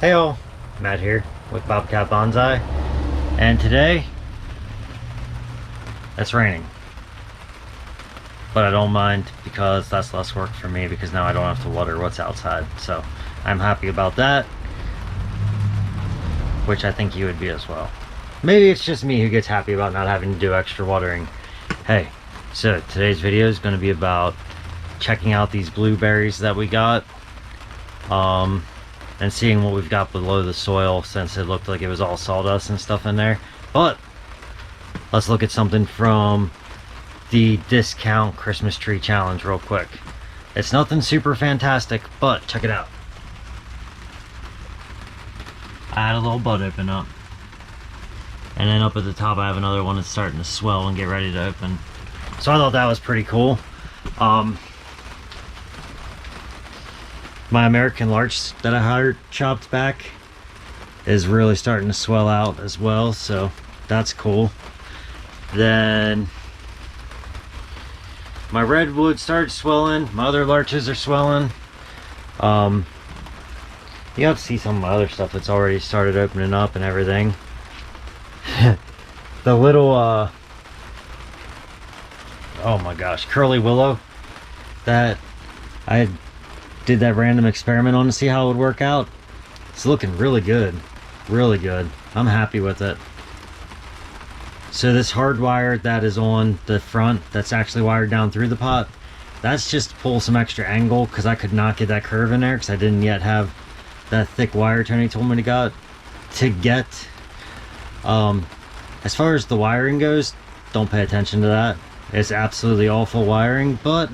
Hey all, Matt here with Bobcat Bonsai, and today it's raining, but I don't mind because that's less work for me because now I don't have to water what's outside, so I'm happy about that, which I think you would be as well. Maybe it's just me who gets happy about not having to do extra watering. Hey, so today's video is going to be about checking out these blueberries that we got, and seeing what we've got below the soil, since it looked like it was all sawdust and stuff in there. But let's look at something from the discount Christmas tree challenge real quick. It's nothing super fantastic, but check it out. I had a little bud open up, and then up at the top I have another one that's starting to swell and get ready to open. So I thought that was pretty cool. My American larch that I hired chopped back is really starting to swell out as well, so that's cool. Then my redwood started swelling, my other larches are swelling. You have to see some of my other stuff that's already started opening up and everything. The little oh my gosh, curly willow that I did that random experiment on to see how it would work out. It's looking really good, really good. I'm happy with it. So this hard wire that is on the front, that's actually wired down through the pot, that's just to pull some extra angle because I could not get that curve in there because I didn't yet have that thick wire Tony told me to get. As far as the wiring goes, don't pay attention to that. It's absolutely awful wiring, but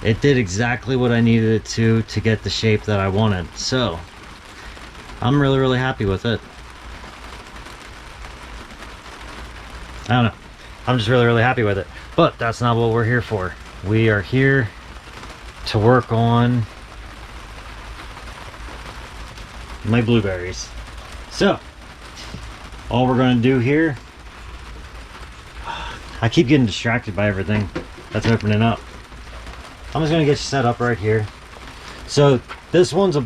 it did exactly what I needed it to get the shape that I wanted. So I'm really happy with it. I don't know, I'm just really happy with it. But that's not what we're here for. We are here to work on my blueberries. So all we're going to do here, I keep getting distracted by everything that's opening up. I'm just going to get you set up right here. So this one's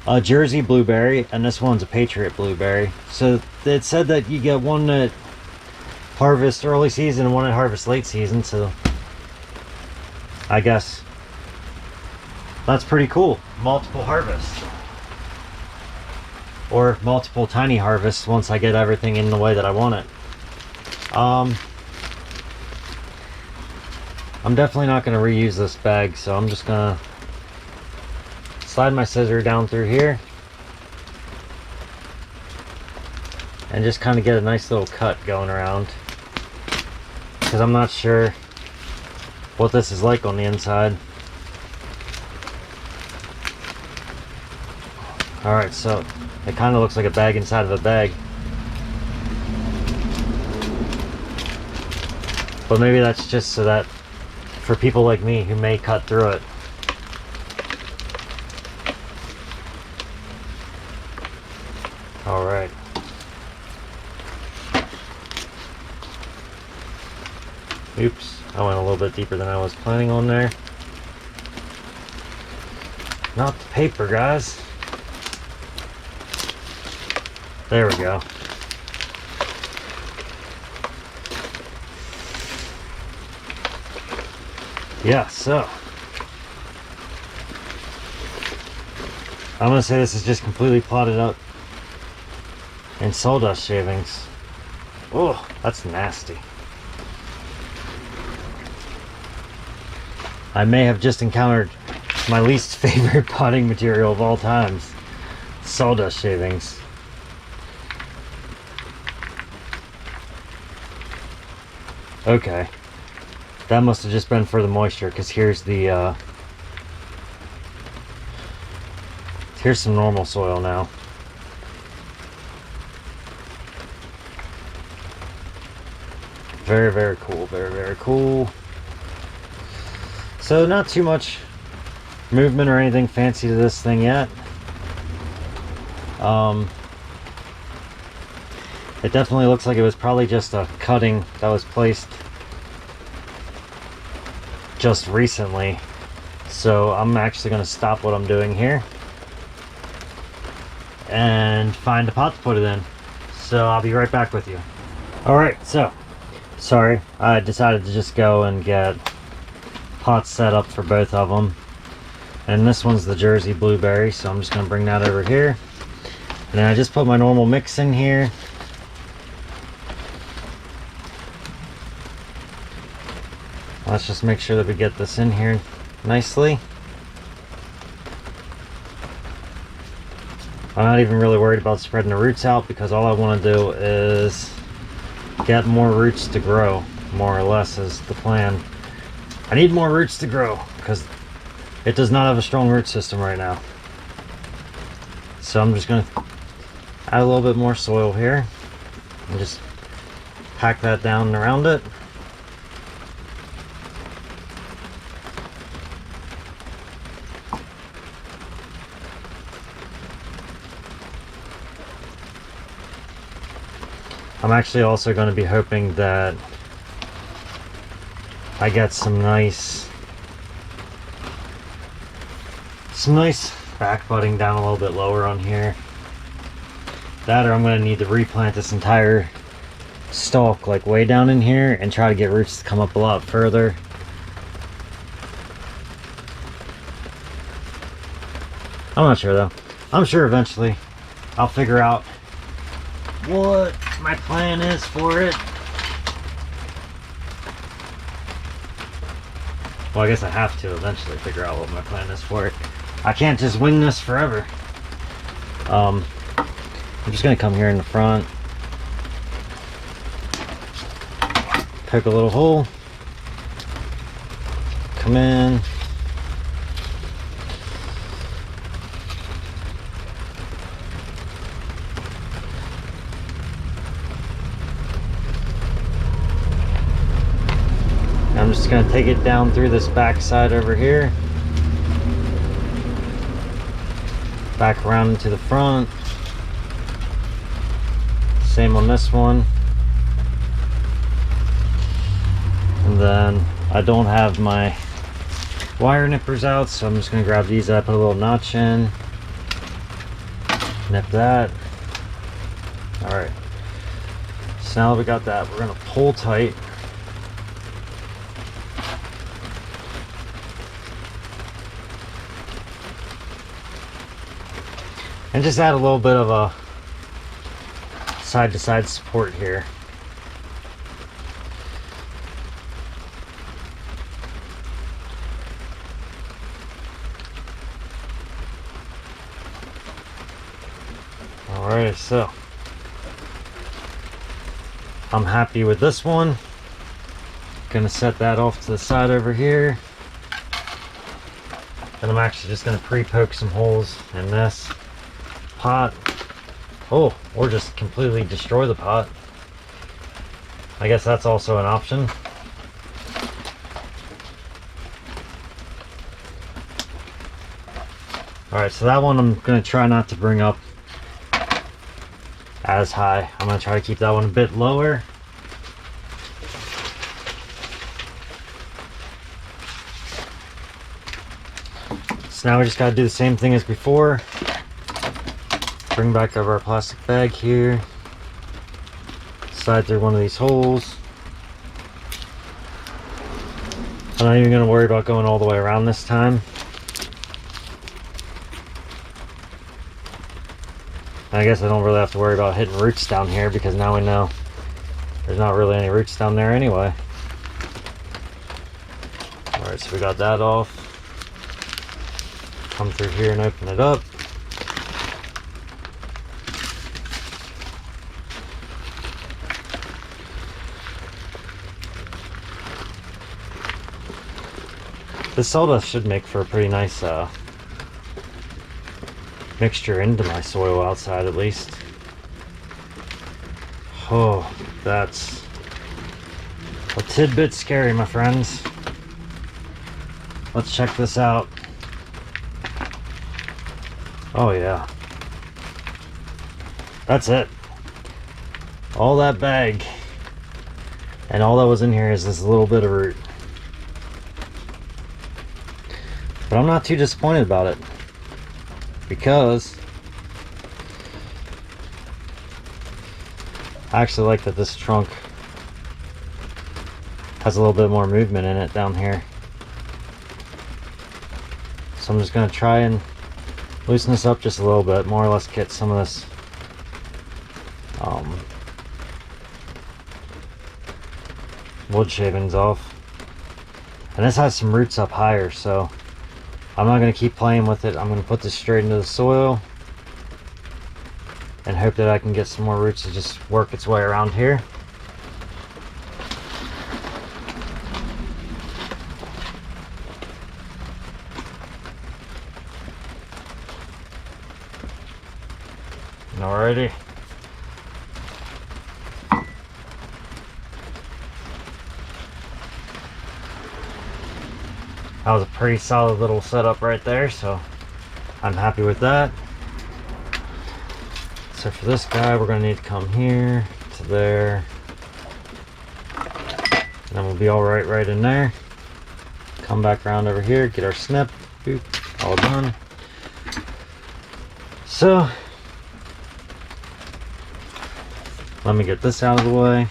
a Jersey blueberry and this one's a Patriot blueberry. So it said that you get one that harvest early season and one that harvest late season, so I guess that's pretty cool. Multiple harvests, or multiple tiny harvests once I get everything in the way that I want it. I'm definitely not going to reuse this bag, so I'm just going to slide my scissor down through here and just kind of get a nice little cut going around, because I'm not sure what this is like on the inside. Alright, so it kind of looks like a bag inside of a bag, but maybe that's just so that for people like me who may cut through it. All right. Oops, I went a little bit deeper than I was planning on there. Not the paper, guys. There we go. Yeah, so I'm gonna say this is just completely plotted up in sawdust shavings. Oh, that's nasty. I may have just encountered my least favorite potting material of all times, sawdust shavings. Okay. That must have just been for the moisture, because here's the here's some normal soil now. Very cool, very cool. So not too much movement or anything fancy to this thing yet. It definitely looks like it was probably just a cutting that was placed just recently. So I'm actually going to stop what I'm doing here and find a pot to put it in. So I'll be right back with you. Alright, so sorry, I decided to just go and get pots set up for both of them. And this one's the Jersey Blueberry, so I'm just going to bring that over here. And then I just put my normal mix in here. Let's just make sure that we get this in here nicely. I'm not even really worried about spreading the roots out, because all I want to do is get more roots to grow, more or less is the plan. I need more roots to grow because it does not have a strong root system right now. So I'm just going to add a little bit more soil here and just pack that down and around it. I'm actually also going to be hoping that I get some nice back budding down a little bit lower on here. That, or I'm going to need to replant this entire stalk like way down in here and try to get roots to come up a lot further. I'm not sure though. I'm sure eventually I'll figure out what my plan is for it. Well, I guess I have to eventually figure out what my plan is for it. I can't just wing this forever. I'm just gonna come here in the front, poke a little hole, come in, I'm just going to take it down through this back side over here, back around into the front, same on this one. And then I don't have my wire nippers out, so I'm just going to grab these that I put a little notch in, nip that. Alright, so now that we got that, we're going to pull tight. And just add a little bit of a side-to-side support here. Alright, so I'm happy with this one. Gonna set that off to the side over here. And I'm actually just gonna pre-poke some holes in this pot. Oh, or just completely destroy the pot. I guess that's also an option. Alright, so that one I'm going to try not to bring up as high. I'm going to try to keep that one a bit lower. So now we just got to do the same thing as before. Bring back over our plastic bag here, slide through one of these holes. I'm not even going to worry about going all the way around this time. I guess I don't really have to worry about hitting roots down here, because now we know there's not really any roots down there anyway. Alright, so we got that off. Come through here and open it up. This sawdust should make for a pretty nice mixture into my soil outside, at least. Oh, that's a tidbit scary, my friends. Let's check this out. Oh yeah. That's it. All that bag. And all that was in here is this little bit of root. But I'm not too disappointed about it, because I actually like that this trunk has a little bit more movement in it down here. So I'm just going to try and loosen this up just a little bit, more or less get some of this wood shavings off. And this has some roots up higher, so I'm not going to keep playing with it. I'm going to put this straight into the soil and hope that I can get some more roots to just work its way around here. Alrighty. That was a pretty solid little setup right there, so I'm happy with that. So for this guy, we're going to need to come here to there, and then we'll be all right in there. Come back around over here, get our snip, boop, all done. So let me get this out of the way.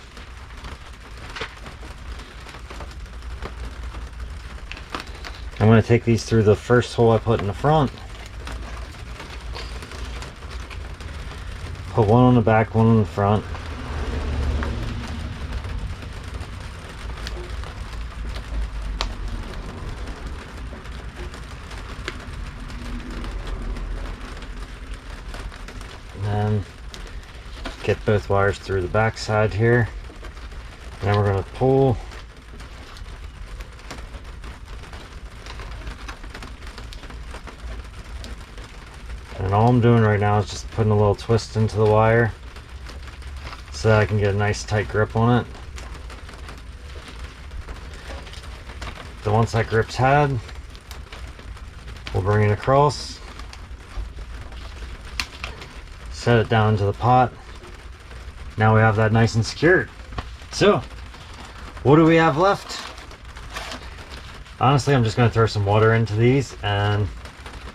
I'm going to take these through the first hole I put in the front. Put one on the back, one on the front. And then get both wires through the back side here. And then we're going to pull. And all I'm doing right now is just putting a little twist into the wire so that I can get a nice tight grip on it. Then once that grip's had, we'll bring it across, set it down into the pot. Now we have that nice and secured. So, what do we have left? Honestly, I'm just going to throw some water into these and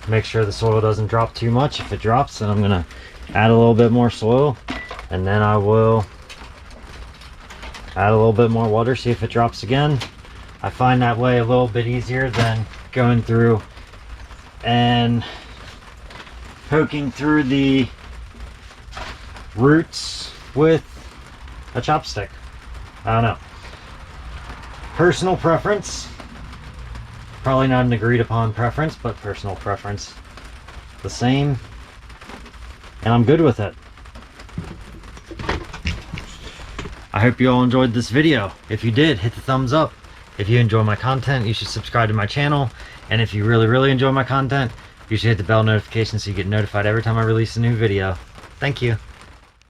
make sure the soil doesn't drop too much. If it drops, then I'm going to add a little bit more soil, and then I will add a little bit more water, see if it drops again. I find that way a little bit easier than going through and poking through the roots with a chopstick. I don't know. Personal preference. Probably not an agreed upon preference, but personal preference. The same. And I'm good with it. I hope you all enjoyed this video. If you did, hit the thumbs up. If you enjoy my content, you should subscribe to my channel. And if you really enjoy my content, you should hit the bell notification so you get notified every time I release a new video. Thank you.